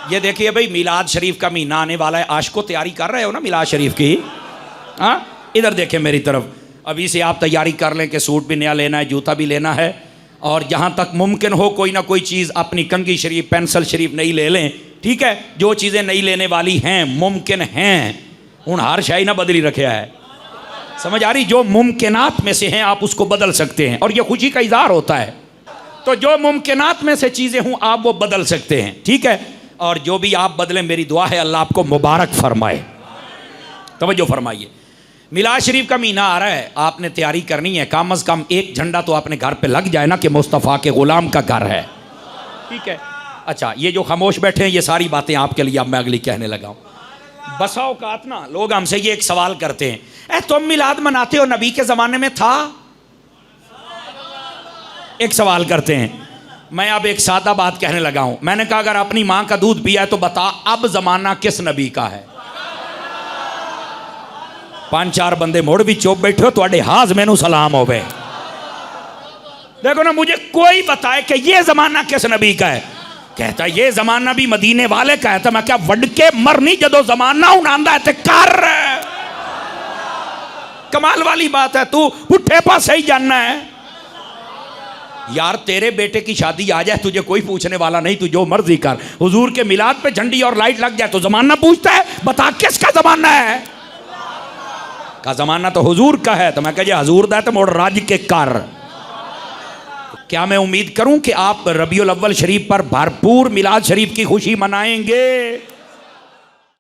ये देखिए भाई, मिलाद शरीफ का महीना आने वाला है, आश को तैयारी कर रहे हो ना मिलाद शरीफ की? हाँ, इधर देखें मेरी तरफ, अभी से आप तैयारी कर लें कि सूट भी नया लेना है, जूता भी लेना है, और जहाँ तक मुमकिन हो कोई ना कोई चीज़ अपनी कंघी शरीफ, पेंसिल शरीफ नहीं ले लें, ठीक है? जो चीज़ें नहीं लेने वाली हैं, मुमकिन हैं, हूँ हर शाही ना बदली रखे है, समझ आ रही? जो मुमकिनात में से हैं आप उसको बदल सकते हैं, और ये खुशी का इजहार होता है। तो जो मुमकिनात में से चीज़ें हूँ आप वो बदल सकते हैं, ठीक है? और जो भी आप बदलें, मेरी दुआ है अल्लाह आपको मुबारक फरमाए। तवज्जो फरमाइए, मिलाद शरीफ का महीना आ रहा है, आपने तैयारी करनी है, कम अज़ कम एक झंडा तो अपने घर पे लग जाए ना कि मुस्तफ़ा के ग़ुलाम का घर है, ठीक है? अच्छा, ये जो खामोश बैठे हैं ये सारी बातें आपके लिए अब मैं अगली कहने लगा हूँ। बसा औकात ना लोग हमसे ये एक सवाल करते हैं, तुम मिलाद मनाते हो, नबी के ज़माने में था? एक सवाल करते हैं। मैं अब एक सादा बात कहने लगा हूं, मैंने कहा अगर अपनी मां का दूध पिया है तो बता अब ज़माना किस नबी का है? 5-4 बंदे मुड़ भी चुप बैठे हो, थोड़े हाज मैनू सलाम हो गए। देखो ना, मुझे कोई बताए कि ये ज़माना किस नबी का है। कहता ये ज़माना भी मदीने वाले का है। तो मैं क्या वड के मरनी जदों ज़माना उनांदा है ते कर। कमाल वाली बात है, तू पुट्ठे पासे ही जानना है यार। तेरे बेटे की शादी आ जाए, तुझे कोई पूछने वाला नहीं, तू जो मर्जी कर। हुजूर के मिलाद पे झंडी और लाइट लग जाए तो ज़माना पूछता है, बता किसका ज़माना है? का ज़माना तो हुजूर का है। तो मैं कह हजूर दा तो मोड़ राज के कर। क्या मैं उम्मीद करूं कि आप रबीउल अव्वल शरीफ पर भरपूर मिलाद शरीफ की खुशी मनाएंगे?